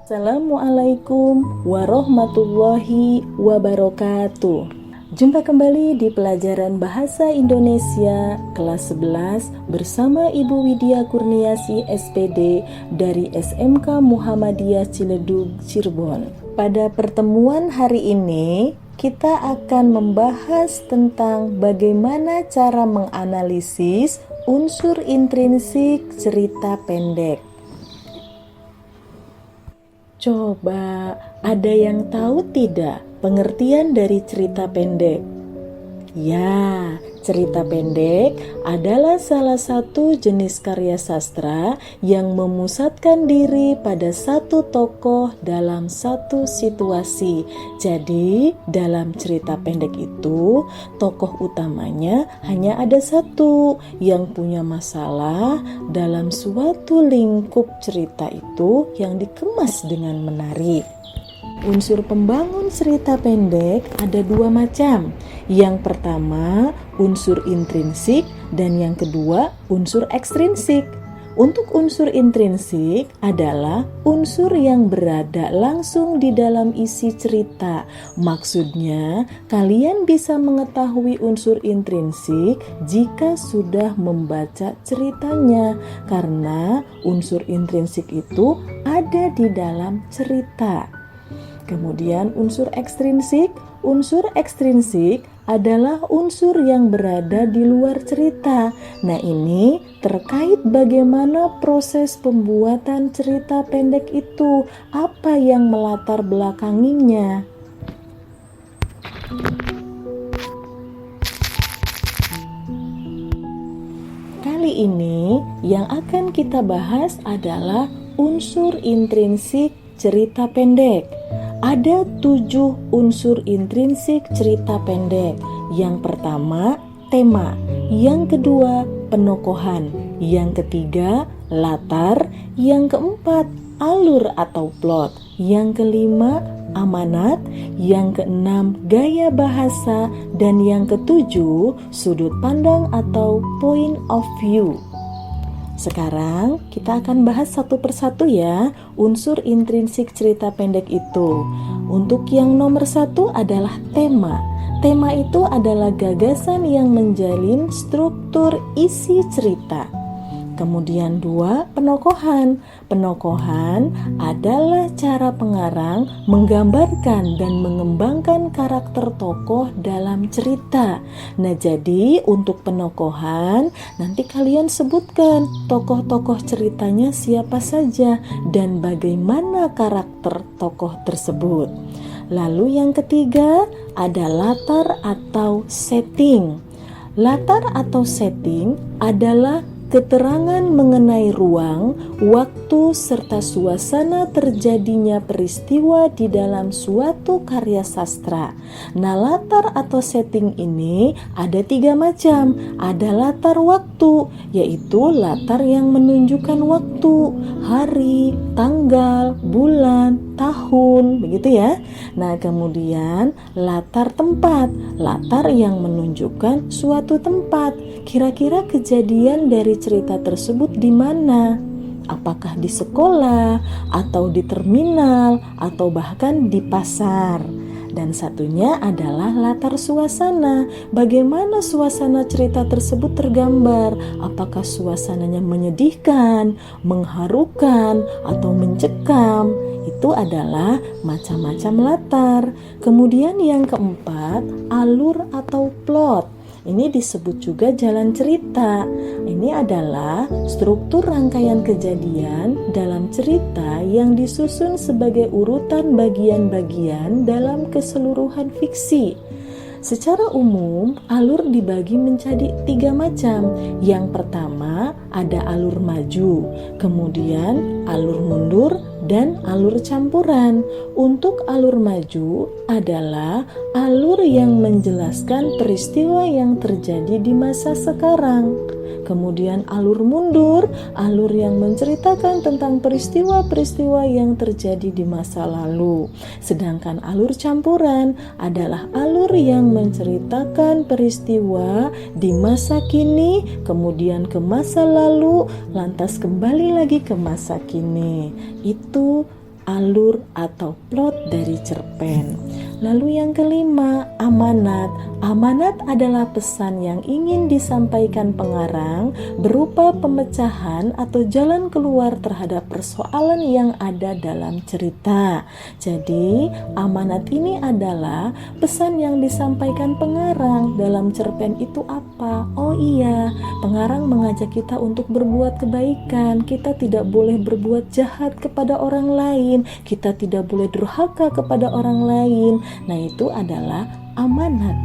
Assalamualaikum warahmatullahi wabarakatuh. Jumpa kembali di pelajaran Bahasa Indonesia kelas 11 bersama Ibu Widya Kurniasi SPD dari SMK Muhammadiyah Ciledug, Cirebon. Pada pertemuan hari ini, kita akan membahas tentang bagaimana cara menganalisis unsur intrinsik cerita pendek. Coba, ada yang tahu tidak pengertian dari cerita pendek? Ya, cerita pendek adalah salah satu jenis karya sastra yang memusatkan diri pada satu tokoh dalam satu situasi. Jadi, dalam cerita pendek itu, tokoh utamanya hanya ada satu yang punya masalah dalam suatu lingkup cerita itu yang dikemas dengan menarik. Unsur pembangun cerita pendek ada dua macam. Yang pertama, unsur intrinsik, dan yang kedua, unsur ekstrinsik. Untuk unsur intrinsik adalah unsur yang berada langsung di dalam isi cerita. Maksudnya, kalian bisa mengetahui unsur intrinsik jika sudah membaca ceritanya, karena unsur intrinsik itu ada di dalam cerita. Kemudian unsur ekstrinsik adalah unsur yang berada di luar cerita. Nah, ini terkait bagaimana proses pembuatan cerita pendek itu, apa yang melatar belakanginya. Kali ini yang akan kita bahas adalah unsur intrinsik cerita pendek. Ada 7 unsur intrinsik cerita pendek. Yang pertama, tema. Yang kedua, penokohan. Yang ketiga, latar. Yang keempat, alur atau plot. Yang kelima, amanat. Yang keenam, gaya bahasa. Dan yang ketujuh, sudut pandang atau point of view. Sekarang kita akan bahas satu persatu ya, unsur intrinsik cerita pendek itu. Untuk yang nomor 1 adalah tema. Tema itu adalah gagasan yang menjalin struktur isi cerita. Kemudian 2, penokohan. Penokohan adalah cara pengarang menggambarkan dan mengembangkan karakter tokoh dalam cerita. Nah, jadi untuk penokohan nanti kalian sebutkan tokoh-tokoh ceritanya siapa saja dan bagaimana karakter tokoh tersebut. Lalu yang ketiga ada latar atau setting. Latar atau setting adalah keterangan mengenai ruang, waktu, serta suasana terjadinya peristiwa di dalam suatu karya sastra. Nah, latar atau setting ini ada 3 macam. Ada latar waktu, yaitu latar yang menunjukkan waktu, hari, tanggal, bulan, tahun, begitu ya. Nah, kemudian latar tempat, latar yang menunjukkan suatu tempat. Kira-kira kejadian dari cerita tersebut di mana? Apakah di sekolah, atau di terminal, atau bahkan di pasar? Dan satunya adalah latar suasana. Bagaimana suasana cerita tersebut tergambar? Apakah suasananya menyedihkan, mengharukan, atau mencekam? Itu adalah macam-macam latar. Kemudian yang keempat, alur atau plot. Ini disebut juga jalan cerita. Ini adalah struktur rangkaian kejadian dalam cerita yang disusun sebagai urutan bagian-bagian dalam keseluruhan fiksi. Secara umum, alur dibagi menjadi 3 macam. Yang pertama ada alur maju, kemudian alur mundur, dan alur campuran. Untuk alur maju adalah alur yang menjelaskan peristiwa yang terjadi di masa sekarang. Kemudian alur mundur, alur yang menceritakan tentang peristiwa-peristiwa yang terjadi di masa lalu. Sedangkan alur campuran adalah alur yang menceritakan peristiwa di masa kini, kemudian ke masa lalu, lantas kembali lagi ke masa kini. Itu alur atau plot dari cerpen. Lalu yang kelima, amanat. Amanat adalah pesan yang ingin disampaikan pengarang berupa pemecahan atau jalan keluar terhadap persoalan yang ada dalam cerita. Jadi, amanat ini adalah pesan yang disampaikan pengarang dalam cerpen itu apa? Oh iya, pengarang mengajak kita untuk berbuat kebaikan. Kita tidak boleh berbuat jahat kepada orang lain. Kita tidak boleh durhaka kepada orang lain. Nah, itu adalah amanat.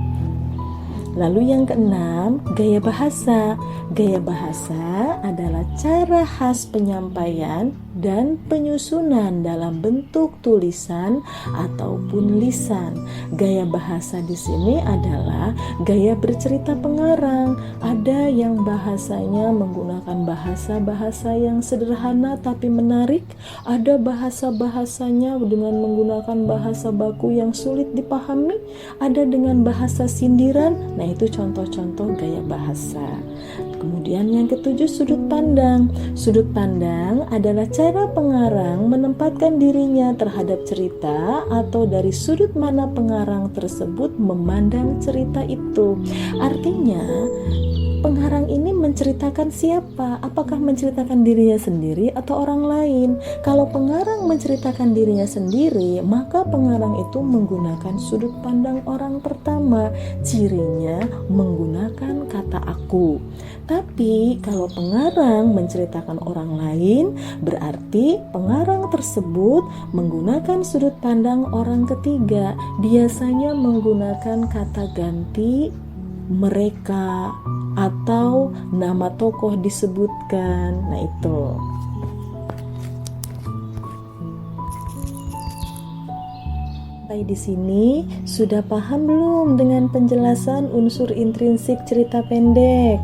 Lalu yang keenam, gaya bahasa. Gaya bahasa adalah cara khas penyampaian dan penyusunan dalam bentuk tulisan ataupun lisan. Gaya bahasa di sini adalah gaya bercerita pengarang. Ada yang bahasanya menggunakan bahasa-bahasa yang sederhana tapi menarik. Ada bahasa-bahasanya dengan menggunakan bahasa baku yang sulit dipahami. Ada dengan bahasa sindiran. Nah, itu contoh-contoh gaya bahasa. Kemudian yang ketujuh, sudut pandang. Sudut pandang adalah cara pengarang menempatkan dirinya terhadap cerita atau dari sudut mana pengarang tersebut memandang cerita itu. Artinya, pengarang ini menceritakan siapa? Apakah menceritakan dirinya sendiri atau orang lain? Kalau pengarang menceritakan dirinya sendiri, maka pengarang itu menggunakan sudut pandang orang pertama. Cirinya menggunakan kata aku. Tapi kalau pengarang menceritakan orang lain, berarti pengarang tersebut menggunakan sudut pandang orang ketiga. Biasanya menggunakan kata ganti mereka atau nama tokoh disebutkan. Nah, itu. Sampai di sini sudah paham belum dengan penjelasan unsur intrinsik cerita pendek?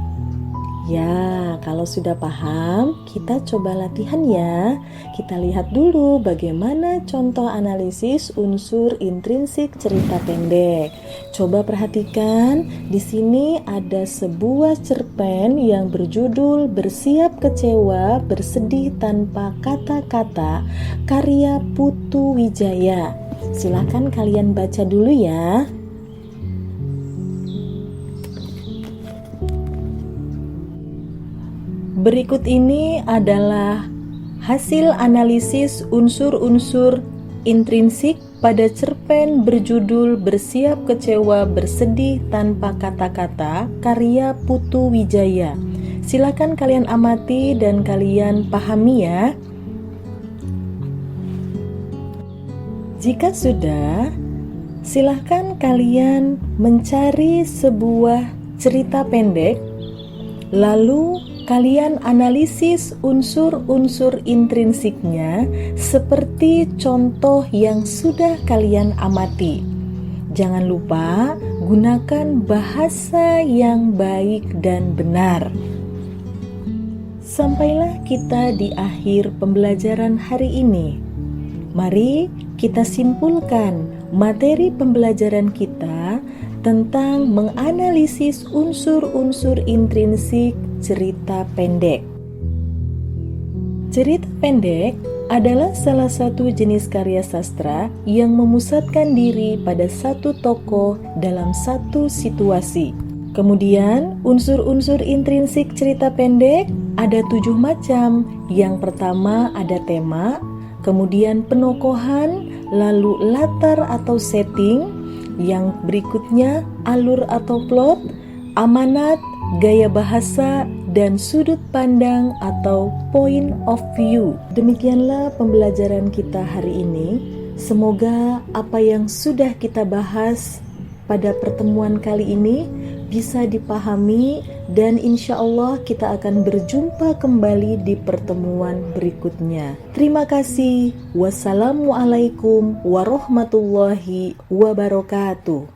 Ya, kalau sudah paham, kita coba latihan ya. Kita lihat dulu bagaimana contoh analisis unsur intrinsik cerita pendek. Coba perhatikan, di sini ada sebuah cerpen yang berjudul Bersiap Kecewa, Bersedih Tanpa Kata-Kata, karya Putu Wijaya. Silakan kalian baca dulu ya. Berikut ini adalah hasil analisis unsur-unsur intrinsik pada cerpen berjudul Bersiap Kecewa, Bersedih Tanpa Kata-Kata, karya Putu Wijaya. Silakan kalian amati dan kalian pahami ya. Jika sudah, silakan kalian mencari sebuah cerita pendek, lalu kalian analisis unsur-unsur intrinsiknya seperti contoh yang sudah kalian amati. Jangan lupa gunakan bahasa yang baik dan benar. Sampailah kita di akhir pembelajaran hari ini. Mari kita simpulkan materi pembelajaran kita tentang menganalisis unsur-unsur intrinsik cerita pendek. Cerita pendek adalah salah satu jenis karya sastra yang memusatkan diri pada satu tokoh dalam satu situasi. Kemudian, unsur-unsur intrinsik cerita pendek ada 7 macam. Yang pertama ada tema, kemudian penokohan, lalu latar atau setting, yang berikutnya alur atau plot, amanat, gaya bahasa, dan sudut pandang atau point of view. Demikianlah pembelajaran kita hari ini. Semoga apa yang sudah kita bahas pada pertemuan kali ini bisa dipahami, dan insya Allah kita akan berjumpa kembali di pertemuan berikutnya. Terima kasih. Wassalamualaikum warahmatullahi wabarakatuh.